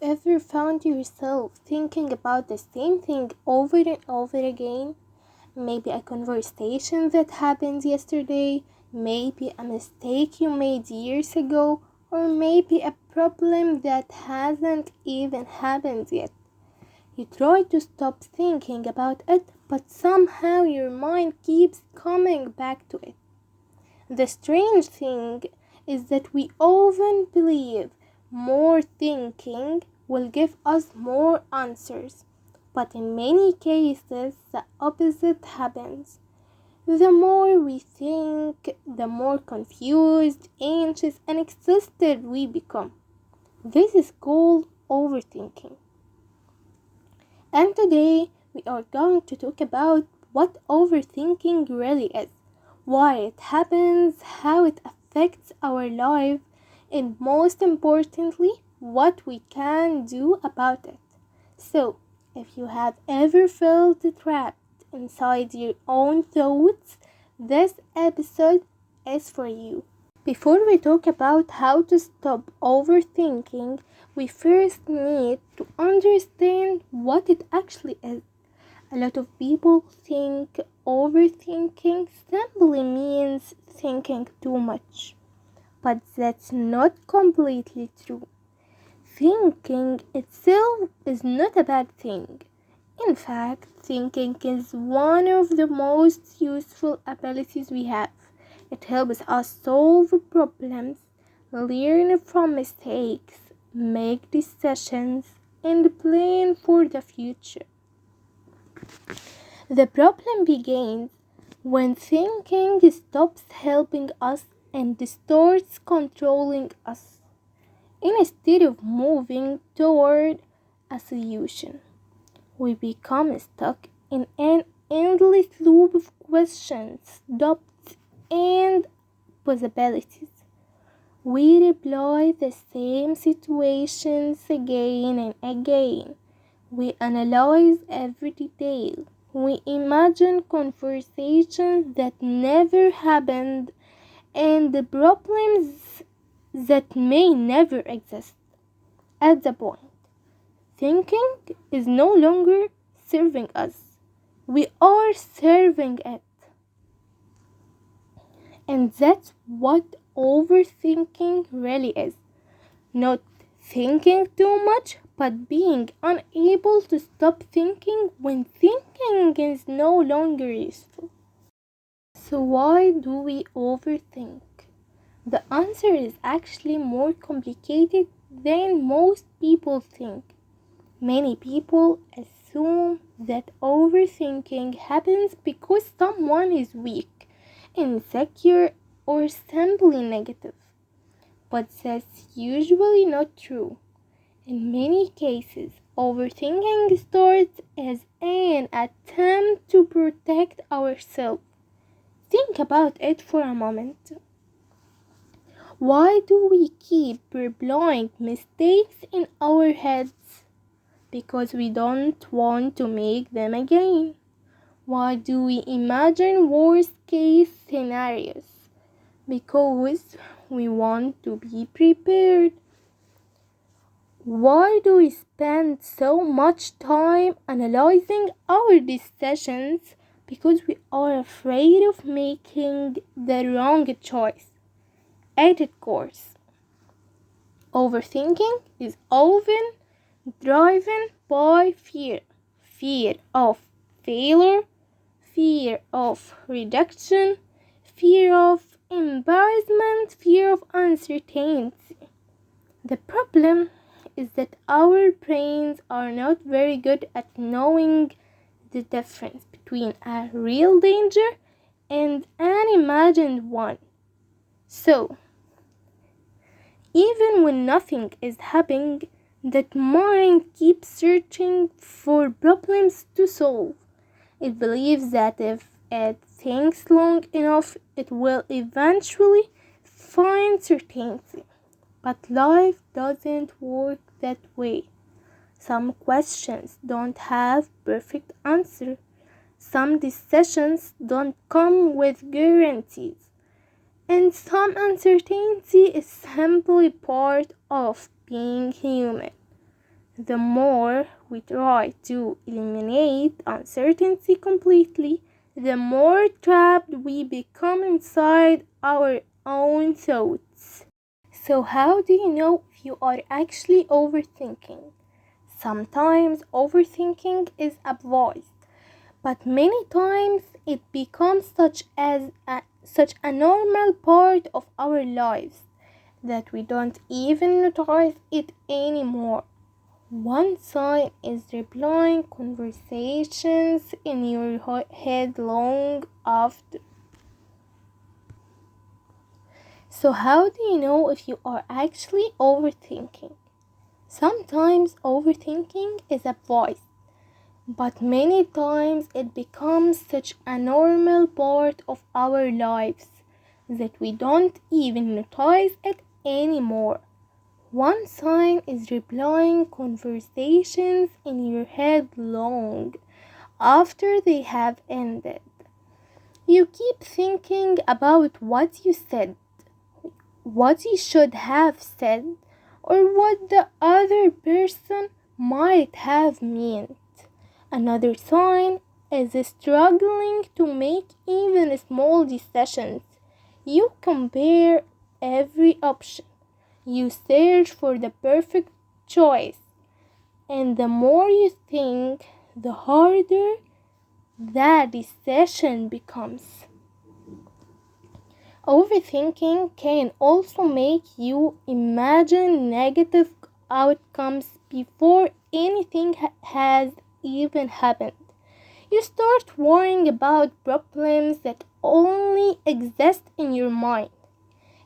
you ever found yourself thinking about the same thing over and over again? Maybe a conversation that happened yesterday, maybe a mistake you made years ago, or maybe a problem that hasn't even happened yet. You try to stop thinking about it, but somehow your mind keeps coming back to it. The strange thing is that we often believe more thinking will give us more answers, but in many cases the opposite happens. The more we think, the more confused, anxious, and exhausted we become. This is called overthinking. And today we are going to talk about what overthinking really is, why it happens, how it affects our life, and most importantly, what we can do about it. So, if you have ever felt trapped inside your own thoughts, this episode is for you. Before we talk about how to stop overthinking, we first need to understand what it actually is. A lot of people think overthinking simply means thinking too much, but that's not completely true. Thinking itself is not a bad thing. In fact, thinking is one of the most useful abilities we have. It helps us solve problems, learn from mistakes, make decisions, and plan for the future. The problem begins when thinking stops helping us and starts controlling us, instead of moving toward a solution. We become stuck in an endless loop of questions, doubts, and possibilities. We replay the same situations again and again. We analyze every detail. We imagine conversations that never happened and the problems that may never exist. At the point, thinking is no longer serving us. We are serving it. And that's what overthinking really is. Not thinking too much, but being unable to stop thinking when thinking is no longer useful. So why do we overthink? The answer is actually more complicated than most people think. Many people assume that overthinking happens because someone is weak, insecure, or simply negative. But that's usually not true. In many cases, overthinking starts as an attempt to protect ourselves. Think about it for a moment. Why do we keep replaying mistakes in our heads? Because we don't want to make them again. Why do we imagine worst case scenarios? Because we want to be prepared. Why do we spend so much time analyzing our decisions? Because we are afraid of making the wrong choice. At its core, overthinking is often driven by fear. Fear of failure, fear of rejection, fear of embarrassment, fear of uncertainty. The problem is that our brains are not very good at knowing the difference between a real danger and an imagined one. So, even when nothing is happening, that mind keeps searching for problems to solve. It believes that if it thinks long enough, it will eventually find certainty. But life doesn't work that way. Some questions don't have perfect answers. Some decisions don't come with guarantees. And some uncertainty is simply part of being human. The more we try to eliminate uncertainty completely, the more trapped we become inside our own thoughts. So, how do you know if you are actually overthinking? Sometimes overthinking is avoided, but many times it becomes such a normal part of our lives that we don't even notice it anymore. One sign is replying conversations in your head long after. So, how do you know if you are actually overthinking? Sometimes overthinking is a voice, but many times it becomes such a normal part of our lives that we don't even notice it anymore. One sign is replying conversations in your head long after they have ended. You keep thinking about what you said, what you should have said, or what the other person might have meant. Another sign is struggling to make even small decisions. You compare every option. You search for the perfect choice. And the more you think, the harder that decision becomes. Overthinking can also make you imagine negative outcomes before anything has even happened. You start worrying about problems that only exist in your mind.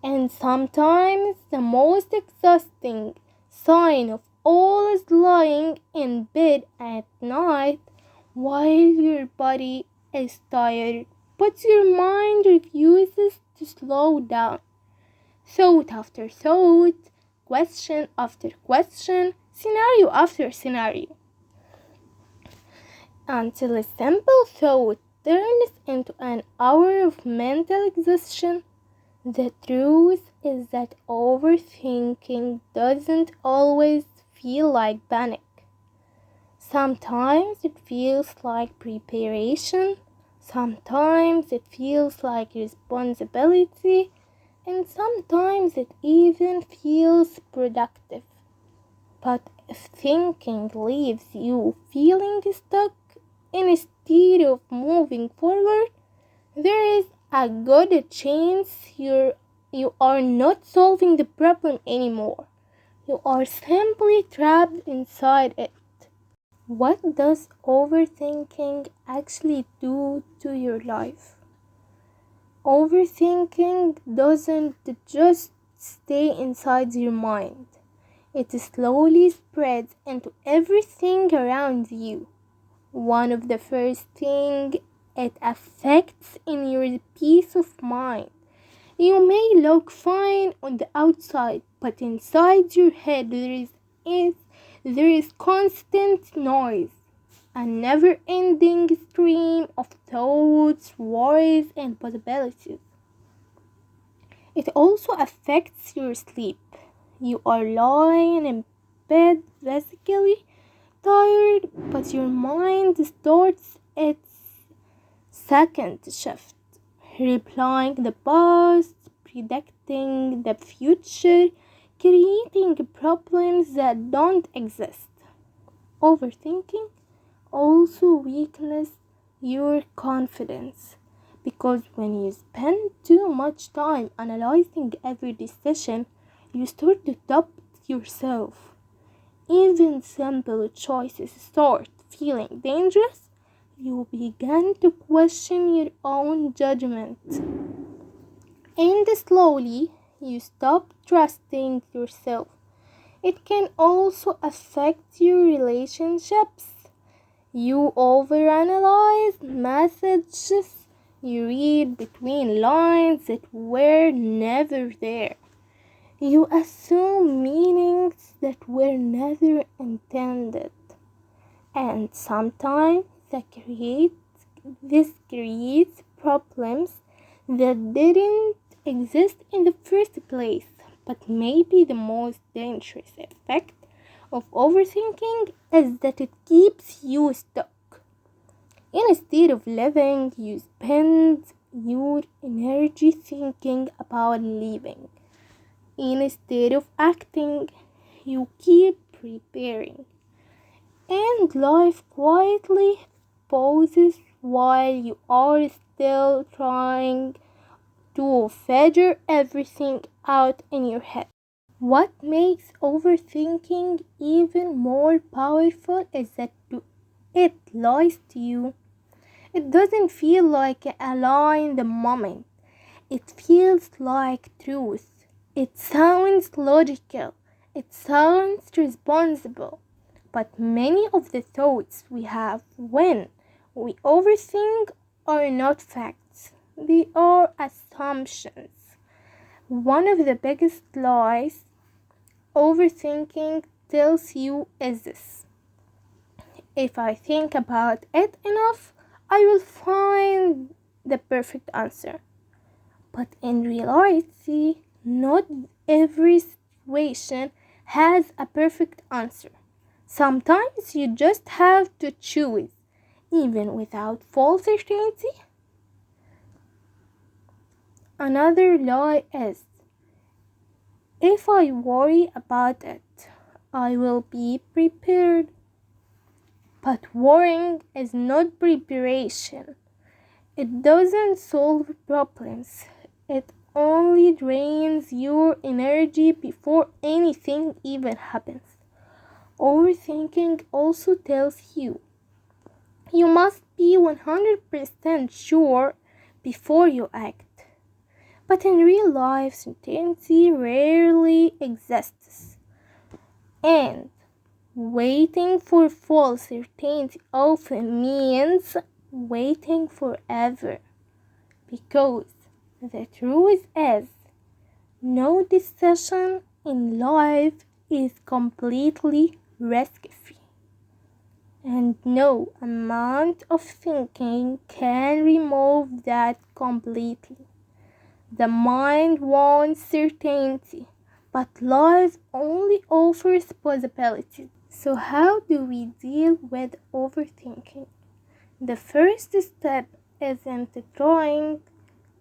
And sometimes the most exhausting sign of all is lying in bed at night while your body is tired, but your mind refuses to slow down. Thought after thought, question after question, scenario after scenario, until a simple thought turns into an hour of mental exhaustion. The truth is that overthinking doesn't always feel like panic. Sometimes it feels like preparation, sometimes it feels like responsibility, and sometimes it even feels productive. But if thinking leaves you feeling stuck instead of moving forward, there is a good chance you are not solving the problem anymore. You are simply trapped inside it. What does overthinking actually do to your life? Overthinking doesn't just stay inside your mind. It slowly spreads into everything around you. One of the first things it affects in your peace of mind. You may look fine on the outside, but inside your head there is constant noise, a never-ending stream of thoughts, worries, and possibilities. It also affects your sleep. You are lying in bed physically tired, but your mind starts its second shift, replying the past, predicting the future, creating problems that don't exist. Overthinking also weakens your confidence because when you spend too much time analyzing every decision, you start to doubt yourself. Even simple choices start feeling dangerous. You begin to question your own judgment. And slowly, you stop trusting yourself. It can also affect your relationships. You overanalyze messages you read between lines that were never there. You assume meanings that were never intended. And sometimes this creates problems that didn't exist in the first place. But maybe the most dangerous effect of overthinking is that it keeps you stuck. Instead of living, you spend your energy thinking about leaving. Instead of acting, you keep preparing. And life quietly pauses while you are still trying to figure everything out in your head. What makes overthinking even more powerful is that it lies to you. It doesn't feel like a lie in the moment. It feels like truth. It sounds logical. It sounds responsible. But many of the thoughts we have when we overthink are not facts. They are assumptions. One of the biggest lies overthinking tells you is this: if I think about it enough, I will find the perfect answer. But in reality, not every situation has a perfect answer. Sometimes you just have to choose, even without full certainty. Another lie is: if I worry about it, I will be prepared. But worrying is not preparation. It doesn't solve problems. It only drains your energy before anything even happens. Overthinking also tells you must be 100% sure before you act. But in real life, certainty rarely exists. And waiting for full certainty often means waiting forever. Because the truth is, no decision in life is completely risk-free. And no amount of thinking can remove that completely. The mind wants certainty, but life only offers possibilities. So how do we deal with overthinking? The first step isn't trying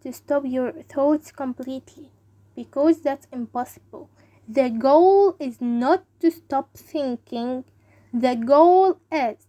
to stop your thoughts completely, because that's impossible. The goal is not to stop thinking. The goal is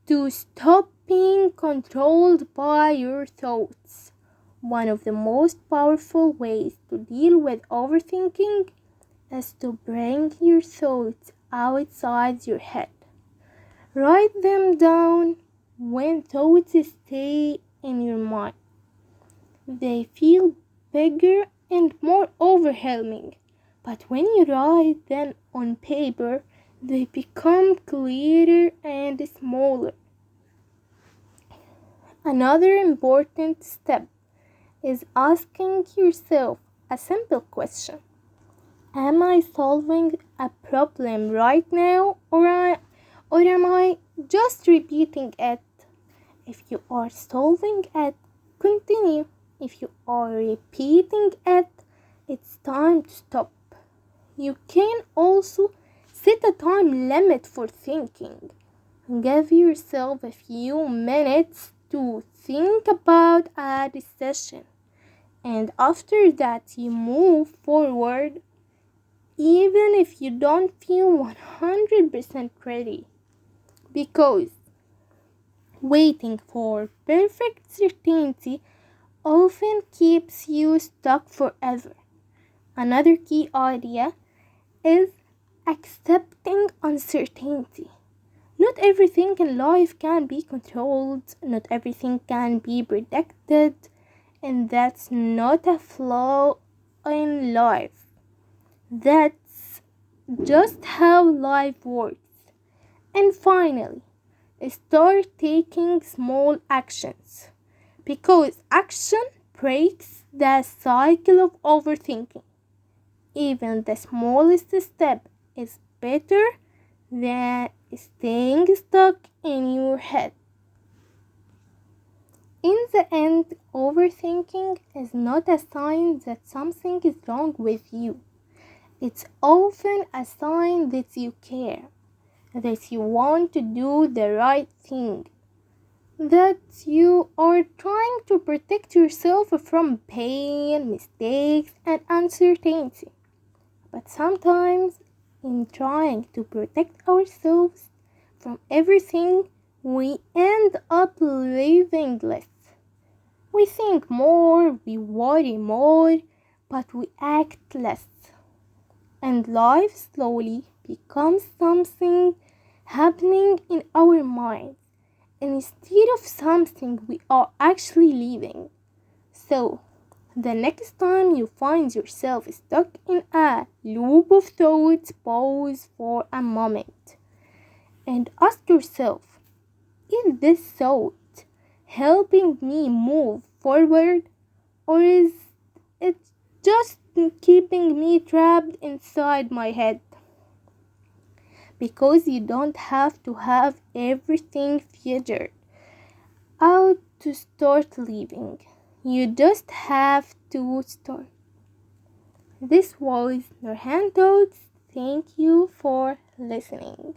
to stop being controlled by your thoughts. One of the most powerful ways to deal with overthinking is to bring your thoughts outside your head. Write them down. When thoughts stay in your mind, they feel bigger and more overwhelming. But when you write them on paper, they become clearer and smaller. Another important step is asking yourself a simple question: am I solving a problem right now, or am I just repeating it? If you are solving it, continue. If you are repeating it, it's time to stop. You can also set a time limit for thinking. Give yourself a few minutes to think about a decision, and after that you move forward, even if you don't feel 100% ready. Because waiting for perfect certainty often keeps you stuck forever. Another key idea is accepting uncertainty. Not everything in life can be controlled, not everything can be predicted, and that's not a flaw in life. That's just how life works. And finally, start taking small actions, because action breaks the cycle of overthinking. Even the smallest step is better than staying stuck in your head. In the end, overthinking is not a sign that something is wrong with you. It's often a sign that you care, that you want to do the right thing, that you are trying to protect yourself from pain, mistakes, and uncertainty. But sometimes, in trying to protect ourselves from everything, we end up living less. We think more, we worry more, but we act less. And life slowly becomes something happening in our minds instead of something we are actually living. So, the next time you find yourself stuck in a loop of thoughts, pause for a moment and ask yourself, is this thought helping me move forward, or is it just keeping me trapped inside my head? Because you don't have to have everything figured out to start living. You just have to start. This was Nourhan Talks. Thank you for listening.